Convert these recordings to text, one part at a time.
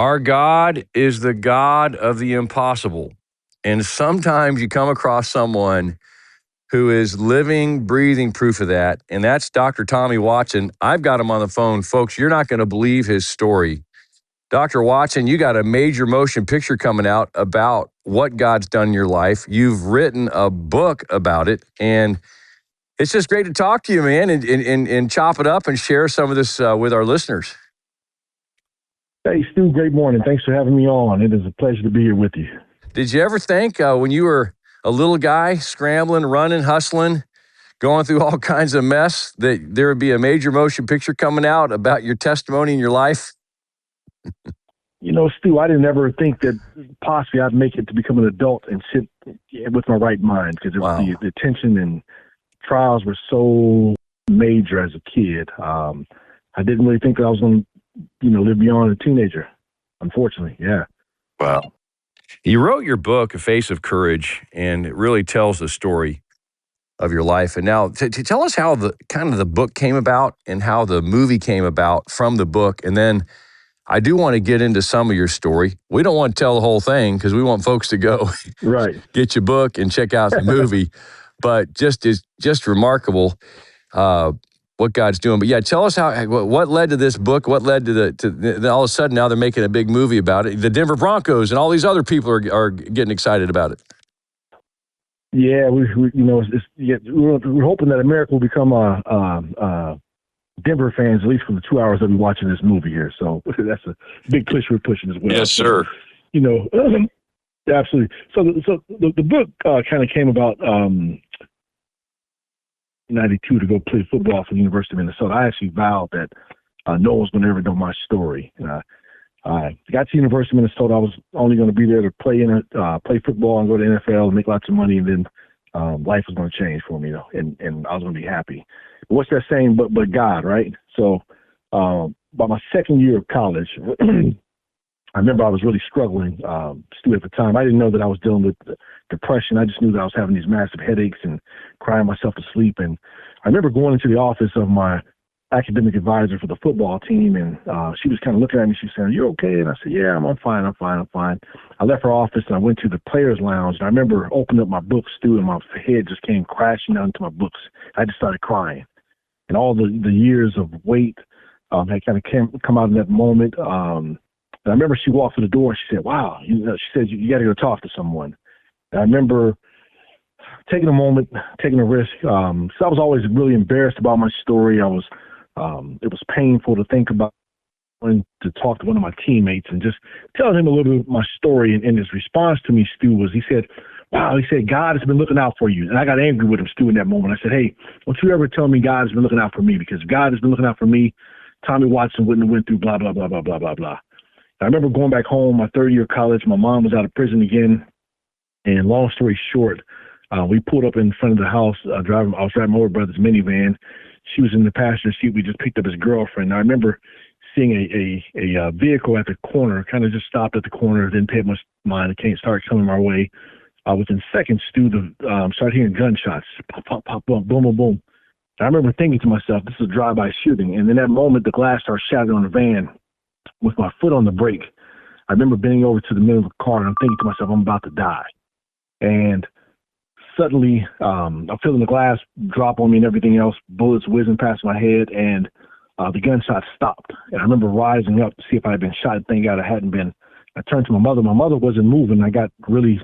Our God is the God of the impossible. And sometimes you come across someone who is living, breathing proof of that. And that's Dr. Tommy Watson. I've got him on the phone. Folks, you're not going to believe his story. Dr. Watson, you got a major motion picture coming out about what God's done in your life. You've written a book about it. And it's just great to talk to you, man, and chop it up and share some of this with our listeners. Hey, Stu, great morning. Thanks for having me on. It is a pleasure to be here with you. Did you ever think when you were a little guy scrambling, running, hustling, going through all kinds of mess that there would be a major motion picture coming out about your testimony in your life? You know, Stu, I didn't ever think that possibly I'd make it to become an adult and sit with my right mind because Wow. the tension and trials were so major as a kid. I didn't really think that I was going to, live beyond a teenager, unfortunately. Yeah. Wow. You wrote your book, A Face of Courage, and it really tells the story of your life. And now to tell us how the book came about and how the movie came about from the book. And then I do want to get into some of your story. We don't want to tell the whole thing because we want folks to go Right. get your book and check out the movie. But just remarkable what God's doing. But yeah, tell us what led to this book. What led to all of a sudden now they're making a big movie about it. The Denver Broncos and all these other people are getting excited about it. Yeah, we're hoping that America will become Denver fans, at least for the 2 hours that we're watching this movie here. So that's a big push we're pushing as well. Yes, sir. Absolutely. So the book kind of came about 92 to go play football for the University of Minnesota. I actually vowed that no one was going to ever know my story. I got to the University of Minnesota. I was only going to be there to play football and go to the NFL and make lots of money, and then life was going to change for me, and I was going to be happy. What's that saying? But God, right? So by my second year of college, I remember I was really struggling, Stu, at the time. I didn't know that I was dealing with depression. I just knew that I was having these massive headaches and crying myself to sleep. And I remember going into the office of my academic advisor for the football team, and she was kind of looking at me. She was saying, "Are you okay?" And I said, "Yeah, I'm fine. I left her office and I went to the players' lounge. And I remember opening up my books, Stu, and my head just came crashing down into my books. I just started crying. And all the years of weight had kind of come out in that moment. And I remember she walked through the door and she said, "Wow," she said, "you got to go talk to someone." And I remember taking a moment, taking a risk. So I was always really embarrassed about my story. It was painful to think about going to talk to one of my teammates and just telling him a little bit of my story. And his response to me, Stu, was he said, "Wow," he said, "God has been looking out for you." And I got angry with him, Stu, in that moment. I said, "Hey, don't you ever tell me God has been looking out for me, because if God has been looking out for me, Tommy Watson wouldn't have went through blah, blah, blah, blah, blah, blah, blah." I remember going back home my third year of college. My mom was out of prison again. And long story short, we pulled up in front of the house. I was driving my older brother's minivan. She was in the passenger seat. We just picked up his girlfriend. And I remember seeing a vehicle at the corner, kind of just stopped at the corner, didn't pay much mind. It started coming our way. Within seconds, Stu, started hearing gunshots. Pop, pop, pop, boom, boom, boom, boom. And I remember thinking to myself, this is a drive-by shooting. And in that moment, the glass started shattering on the van. With my foot on the brake, I remember bending over to the middle of the car, and I'm thinking to myself, I'm about to die. And suddenly, I'm feeling the glass drop on me and everything else, bullets whizzing past my head, and the gunshot stopped. And I remember rising up to see if I had been shot. Thank God I hadn't been. I turned to my mother. My mother wasn't moving. I got really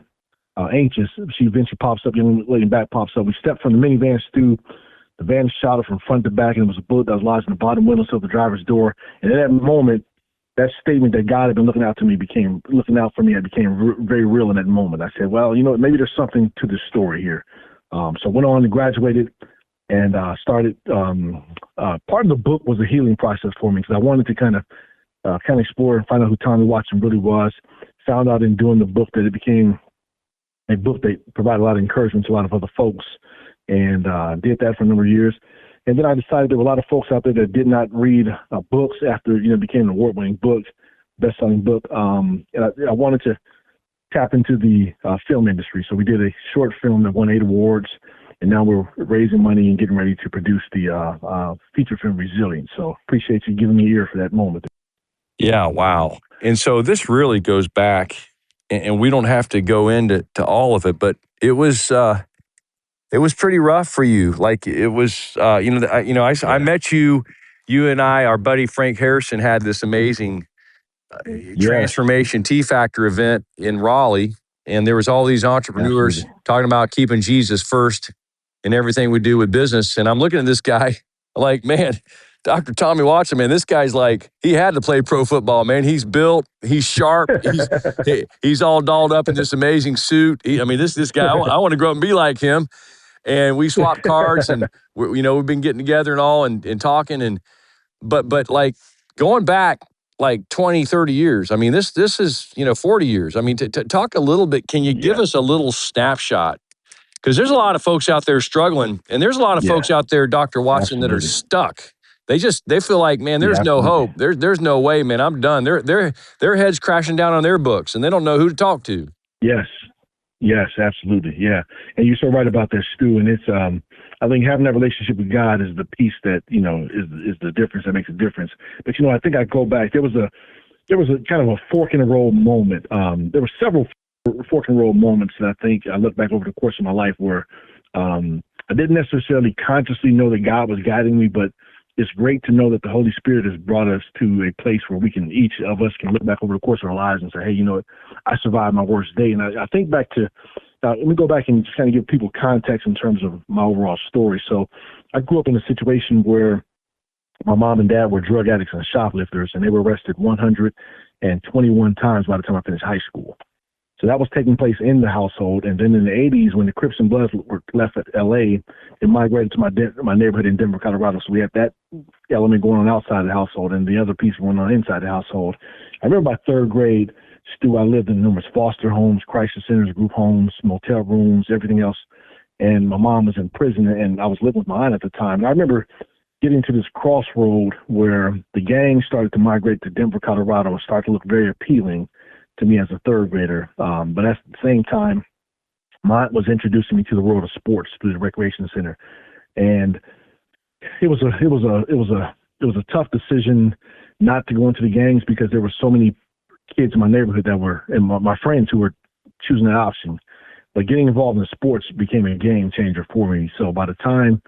anxious. She eventually pops up. The young lady back pops up. We stepped from the minivan, Stu. The van shot her from front to back, and it was a bullet that was lodged in the bottom window of the driver's door. And in that moment, that statement that God had been looking out for me became very real in that moment. I said, well, maybe there's something to this story here. So I went on and graduated and started. Part of the book was a healing process for me, because I wanted to kind of explore and find out who Tommy Watson really was. Found out in doing the book that it became a book that provided a lot of encouragement to a lot of other folks, and did that for a number of years. And then I decided there were a lot of folks out there that did not read books after it became an award-winning book, best-selling book. And I wanted to tap into the film industry. So we did a short film that won 8 awards, and now we're raising money and getting ready to produce the feature film Resilience. So appreciate you giving me an ear for that moment. Yeah, wow. And so this really goes back, and we don't have to go into all of it, but it was pretty rough for you. Like it was, I Yeah. met you. You and I, our buddy Frank Harrison, had this amazing Yes. transformation T Factor event in Raleigh, and there was all these entrepreneurs Absolutely. talking about keeping Jesus first in everything we do with business. And I'm looking at this guy, like, man, Dr. Tommy Watson, man, this guy's like, he had to play pro football, man. He's built, he's sharp, he's all dolled up in this amazing suit. I mean, this guy, I want to grow up and be like him. And we swapped cards, and we've been getting together and all, and talking, and but like going back like 20, 30 years. I mean, this is 40 years. I mean, to talk a little bit, can you give Yeah. us a little snapshot? Because there's a lot of folks out there struggling, and there's a lot of Yeah. folks out there, Dr. Watson, that are Absolutely. stuck. They feel like, man, there's Yeah. no Absolutely. hope. There's no way, man. I'm done. Their heads crashing down on their books, and they don't know who to talk to. Yes. Yes, absolutely. Yeah. And you're so right about that, Stu. And it's I think having that relationship with God is the piece that, is the difference that makes a difference. But I think I go back. There was a kind of a fork in the road moment. There were several fork in the road moments that I think I look back over the course of my life where I didn't necessarily consciously know that God was guiding me, but it's great to know that the Holy Spirit has brought us to a place where each of us can look back over the course of our lives and say, hey, you know what? I survived my worst day. And I think back to, let me go back and just kind of give people context in terms of my overall story. So I grew up in a situation where my mom and dad were drug addicts and shoplifters, and they were arrested 121 times by the time I finished high school. So that was taking place in the household. And then in the 80s, when the Crips and Bloods were left at L.A., it migrated to my neighborhood in Denver, Colorado. So we had that element going on outside the household and the other piece going on inside the household. I remember by third grade, Stu, I lived in numerous foster homes, crisis centers, group homes, motel rooms, everything else. And my mom was in prison, and I was living with my aunt at the time. And I remember getting to this crossroad where the gang started to migrate to Denver, Colorado, and start to look very appealing to me as a third grader. But at the same time, my aunt was introducing me to the world of sports through the recreation center. And it was a tough decision not to go into the gangs because there were so many kids in my neighborhood that were, and my friends who were choosing that option. But getting involved in sports became a game changer for me. So by the time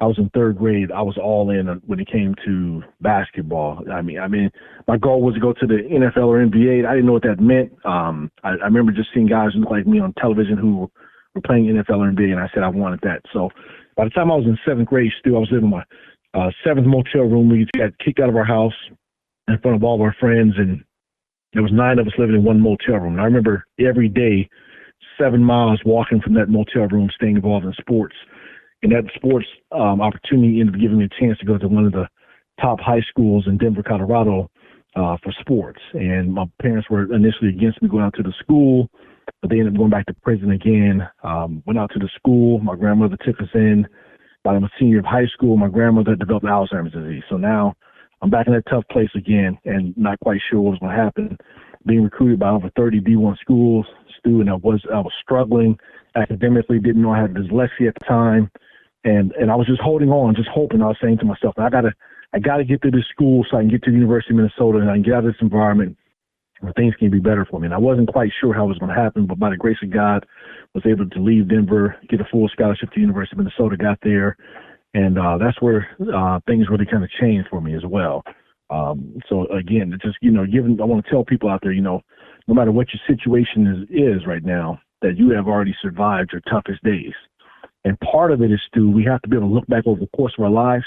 I was in third grade, I was all in when it came to basketball. I mean, my goal was to go to the NFL or NBA. I didn't know what that meant. I remember just seeing guys who looked like me on television who were playing NFL or NBA, and I said I wanted that. So by the time I was in seventh grade, Stu, I was living in my seventh motel room. We got kicked out of our house in front of all of our friends, and there was 9 of us living in one motel room. And I remember every day, 7 miles walking from that motel room, staying involved in sports. And that sports opportunity ended up giving me a chance to go to one of the top high schools in Denver, Colorado for sports. And my parents were initially against me going out to the school, but they ended up going back to prison again. Went out to the school. My grandmother took us in. By I'm a senior of high school, my grandmother developed Alzheimer's disease. So now I'm back in that tough place again and not quite sure what was going to happen. Being recruited by over 30 D1 schools, Stu, and I was struggling academically, didn't know I had dyslexia at the time. And I was just holding on, just hoping. I was saying to myself, I gotta get to this school so I can get to the University of Minnesota and I can get out of this environment where things can be better for me. And I wasn't quite sure how it was going to happen, but by the grace of God, was able to leave Denver, get a full scholarship to the University of Minnesota, got there, and that's where things really kind of changed for me as well. So again, it's just I want to tell people out there, no matter what your situation is right now, that you have already survived your toughest days. And part of it is, Stu, we have to be able to look back over the course of our lives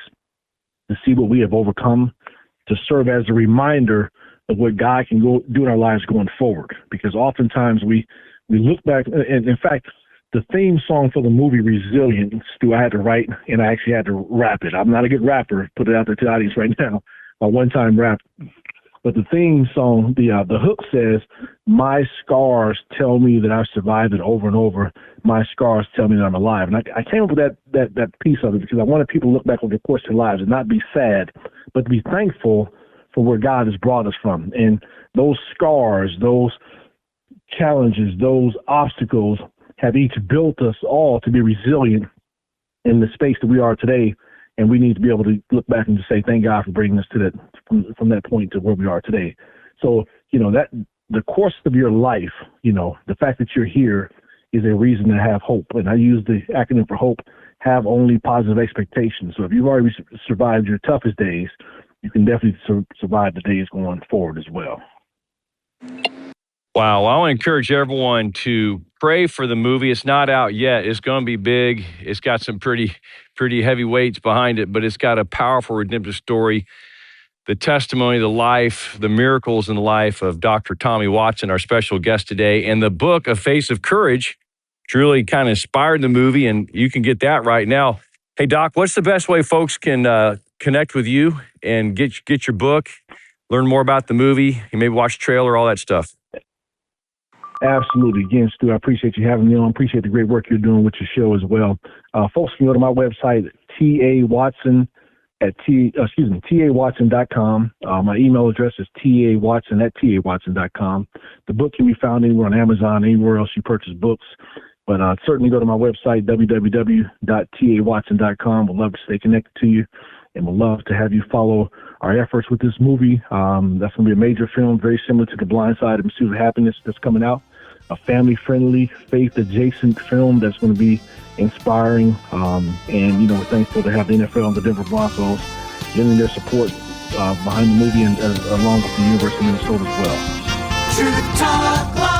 to see what we have overcome, to serve as a reminder of what God can go do in our lives going forward. Because oftentimes we look back, and in fact, the theme song for the movie Resilient, Stu, I had to write, and I actually had to rap it. I'm not a good rapper, put it out there to the audience right now, my one-time rap. But the theme song, the hook says, "My scars tell me that I've survived it over and over. My scars tell me that I'm alive." And I came up with that piece of it because I wanted people to look back over the course of their lives and not be sad, but to be thankful for where God has brought us from. And those scars, those challenges, those obstacles have each built us all to be resilient in the space that we are today. And we need to be able to look back and just say, thank God for bringing us to from that point to where we are today. So, that the course of your life, the fact that you're here is a reason to have hope. And I use the acronym for HOPE, have only positive expectations. So if you've already survived your toughest days, you can definitely survive the days going forward as well. Wow. Well, I want to encourage everyone to pray for the movie. It's not out yet. It's going to be big. It's got some pretty heavy weights behind it, but it's got a powerful redemptive story. The testimony, the life, the miracles in the life of Dr. Tommy Watson, our special guest today, and the book, A Face of Courage, which really kind of inspired the movie, and you can get that right now. Hey, Doc, what's the best way folks can connect with you and get your book, learn more about the movie, and maybe watch the trailer, all that stuff? Absolutely. Again, Stu, I appreciate you having me on. I appreciate the great work you're doing with your show as well. Folks can go to my website, tawatson.com. My email address is tawatson@tawatson.com. The book can be found anywhere on Amazon, anywhere else you purchase books. But certainly go to my website, www.tawatson.com. We'd love to stay connected to you, and we'd love to have you follow our efforts with this movie. That's going to be a major film, very similar to The Blind Side of Pursuit of Happiness that's coming out. A family-friendly, faith-adjacent film that's going to be inspiring. And, we're thankful to have the NFL and the Denver Broncos lending their support behind the movie and along with the University of Minnesota as well. Truth Talk.